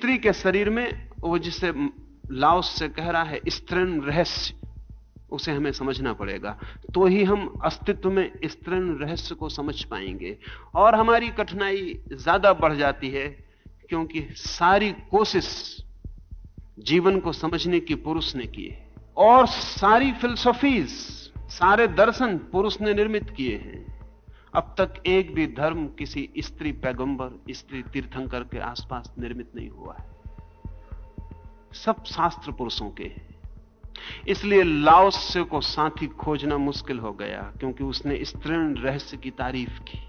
स्त्री के शरीर में वो जिसे लाओस से कह रहा है स्त्रीण रहस्य, उसे हमें समझना पड़ेगा, तो ही हम अस्तित्व में स्त्रीण रहस्य को समझ पाएंगे। और हमारी कठिनाई ज्यादा बढ़ जाती है क्योंकि सारी कोशिश जीवन को समझने की पुरुष ने की है, और सारी फिलॉसफीज, सारे दर्शन पुरुष ने निर्मित किए हैं। अब तक एक भी धर्म किसी स्त्री पैगंबर, स्त्री तीर्थंकर के आसपास निर्मित नहीं हुआ है, सब शास्त्र पुरुषों के हैं। इसलिए लाओत्से को साथी खोजना मुश्किल हो गया क्योंकि उसने स्त्रीण रहस्य की तारीफ की।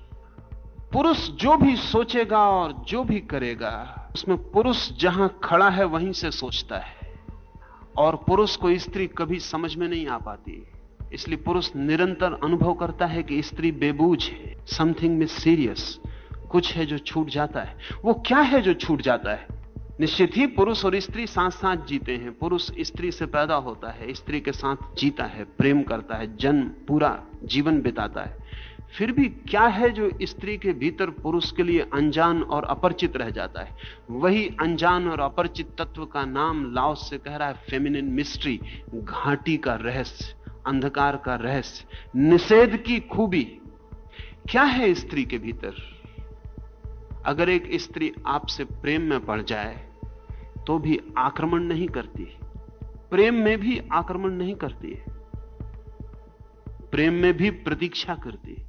पुरुष जो भी सोचेगा और जो भी करेगा, उसमें पुरुष जहां खड़ा है वहीं से सोचता है, और पुरुष को स्त्री कभी समझ में नहीं आ पाती। इसलिए पुरुष निरंतर अनुभव करता है कि स्त्री बेबूझ है, समथिंग मिस्टीरियस, कुछ है जो छूट जाता है। वो क्या है जो छूट जाता है? निश्चित ही पुरुष और स्त्री साथ साथ जीते हैं, पुरुष स्त्री से पैदा होता है, स्त्री के साथ जीता है, प्रेम करता है, जन्म पूरा जीवन बिताता है। फिर भी क्या है जो स्त्री के भीतर पुरुष के लिए अनजान और अपरिचित रह जाता है? वही अनजान और अपरिचित तत्व का नाम लाओस से कह रहा है फेमिनिन मिस्ट्री, घाटी का रहस्य, अंधकार का रहस्य, निषेध की खूबी। क्या है स्त्री के भीतर? अगर एक स्त्री आपसे प्रेम में पड़ जाए तो भी आक्रमण नहीं करती, प्रेम में भी आक्रमण नहीं करती है, प्रेम में भी प्रतीक्षा करती है,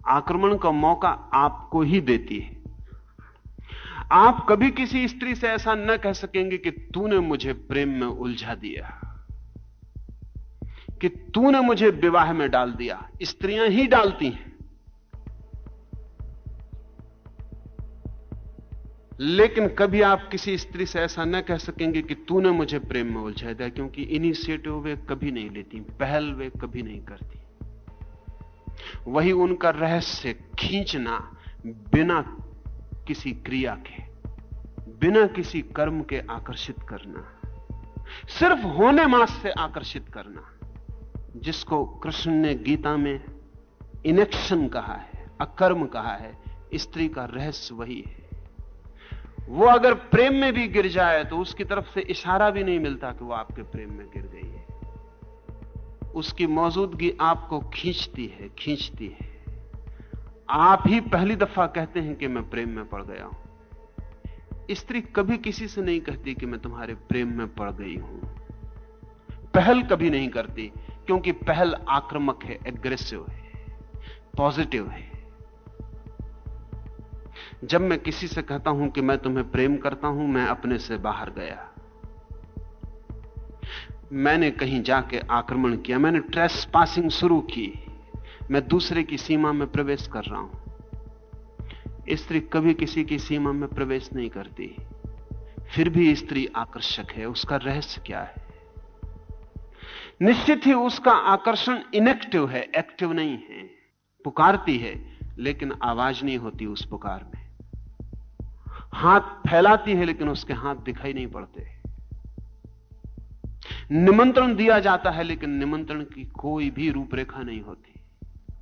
आक्रमण का मौका आपको ही देती है। आप कभी किसी स्त्री से ऐसा न कह सकेंगे कि तूने मुझे प्रेम में उलझा दिया, कि तूने मुझे विवाह में डाल दिया। स्त्रियां ही डालती हैं, लेकिन कभी आप किसी स्त्री से ऐसा न कह सकेंगे कि तूने मुझे प्रेम में उलझा दिया, क्योंकि इनिशिएटिव वे कभी नहीं लेती, पहल वे कभी नहीं करती। वही उनका रहस्य, खींचना बिना किसी क्रिया के, बिना किसी कर्म के आकर्षित करना, सिर्फ होने मात्र से आकर्षित करना, जिसको कृष्ण ने गीता में इनेक्शन कहा है, अकर्म कहा है। स्त्री का रहस्य वही है। वो अगर प्रेम में भी गिर जाए तो उसकी तरफ से इशारा भी नहीं मिलता कि वो आपके प्रेम में गिर गई है। उसकी मौजूदगी आपको खींचती है, खींचती है। आप ही पहली दफा कहते हैं कि मैं प्रेम में पड़ गया हूं। स्त्री कभी किसी से नहीं कहती कि मैं तुम्हारे प्रेम में पड़ गई हूं। पहल कभी नहीं करती, क्योंकि पहल आक्रामक है, एग्रेसिव है, पॉजिटिव है। जब मैं किसी से कहता हूं कि मैं तुम्हें प्रेम करता हूं, मैं अपने से बाहर गया, मैंने कहीं जाके आक्रमण किया, मैंने ट्रेस पासिंग शुरू की, मैं दूसरे की सीमा में प्रवेश कर रहा हूं। स्त्री कभी किसी की सीमा में प्रवेश नहीं करती, फिर भी स्त्री आकर्षक है। उसका रहस्य क्या है? निश्चित ही उसका आकर्षण इनएक्टिव है, एक्टिव नहीं है। पुकारती है लेकिन आवाज नहीं होती उस पुकार में, हाथ फैलाती है लेकिन उसके हाथ दिखाई नहीं पड़ते, निमंत्रण दिया जाता है लेकिन निमंत्रण की कोई भी रूपरेखा नहीं होती।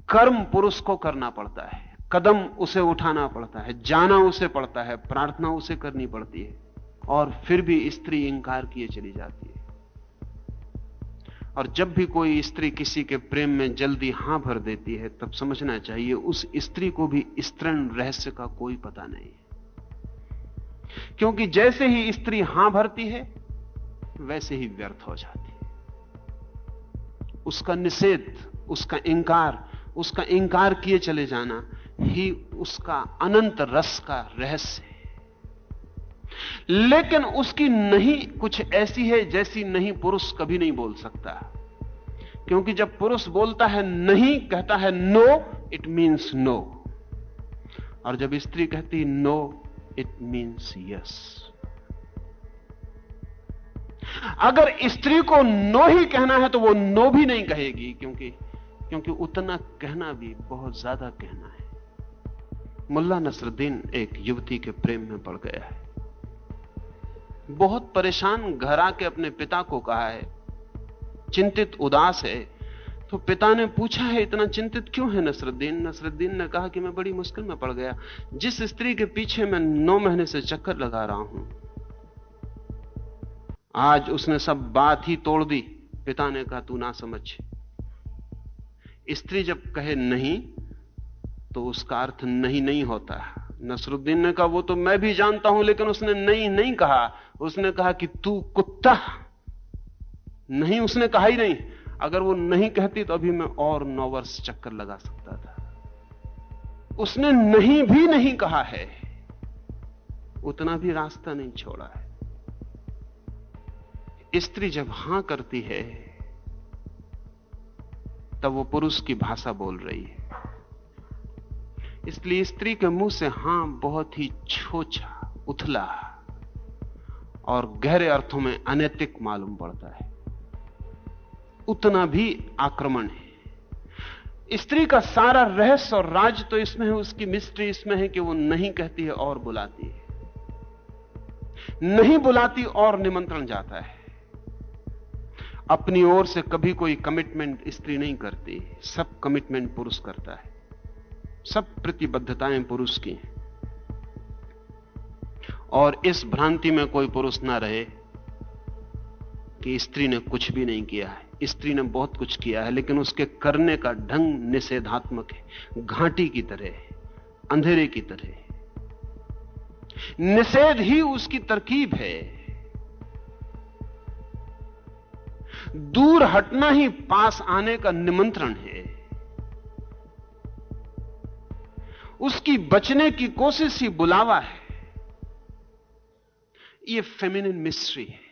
कर्म पुरुष को करना पड़ता है, कदम उसे उठाना पड़ता है, जाना उसे पड़ता है, प्रार्थना उसे करनी पड़ती है, और फिर भी स्त्री इंकार किए चली जाती है। और जब भी कोई स्त्री किसी के प्रेम में जल्दी हां भर देती है, तब समझना चाहिए उस स्त्री को भी स्त्रीण रहस्य का कोई पता नहीं है। क्योंकि जैसे ही स्त्री हां भरती है वैसे ही व्यर्थ हो जाती है। उसका निषेध, उसका इंकार किए चले जाना ही उसका अनंत रस का रहस्य है। लेकिन उसकी नहीं कुछ ऐसी है जैसी नहीं पुरुष कभी नहीं बोल सकता, क्योंकि जब पुरुष बोलता है नहीं, कहता है नो, इट मीन्स नो, और जब स्त्री कहती नो, इट मीन्स यस। अगर स्त्री को नो ही कहना है तो वो नो भी नहीं कहेगी, क्योंकि उतना कहना भी बहुत ज्यादा कहना है। मुल्ला नसरुद्दीन एक युवती के प्रेम में पड़ गया है, बहुत परेशान, घर आके अपने पिता को कहा है, चिंतित उदास है, तो पिता ने पूछा है इतना चिंतित क्यों है नसरुद्दीन? नसरुद्दीन ने कहा कि मैं बड़ी मुश्किल में पड़ गया। जिस स्त्री के पीछे मैं 9 महीने से चक्कर लगा रहा हूं, आज उसने सब बात ही तोड़ दी। पिता ने कहा तू ना समझ, स्त्री जब कहे नहीं तो उसका अर्थ नहीं नहीं होता। नसरुद्दीन ने कहा वो तो मैं भी जानता हूं, लेकिन उसने नहीं नहीं कहा। उसने कहा कि तू कुत्ता। नहीं उसने कहा ही नहीं। अगर वो नहीं कहती तो अभी मैं और 9 वर्ष चक्कर लगा सकता था। उसने नहीं भी नहीं कहा है, उतना भी रास्ता नहीं छोड़ा है। स्त्री जब हां करती है तब वो पुरुष की भाषा बोल रही है। इसलिए स्त्री के मुंह से हां बहुत ही छोछा, उथला और गहरे अर्थों में अनैतिक मालूम पड़ता है, उतना भी आक्रमण है। स्त्री का सारा रहस्य और राज तो इसमें है, उसकी मिस्ट्री इसमें है कि वो नहीं कहती है और बुलाती है, नहीं बुलाती और निमंत्रण जाता है। अपनी ओर से कभी कोई कमिटमेंट स्त्री नहीं करती, सब कमिटमेंट पुरुष करता है, सब प्रतिबद्धताएं पुरुष की हैं। और इस भ्रांति में कोई पुरुष ना रहे कि स्त्री ने कुछ भी नहीं किया है। स्त्री ने बहुत कुछ किया है, लेकिन उसके करने का ढंग निषेधात्मक है, घाटी की तरह, अंधेरे की तरह। निषेध ही उसकी तरकीब है। दूर हटना ही पास आने का निमंत्रण है। उसकी बचने की कोशिश ही बुलावा है। यह फेमिनिन मिस्ट्री है।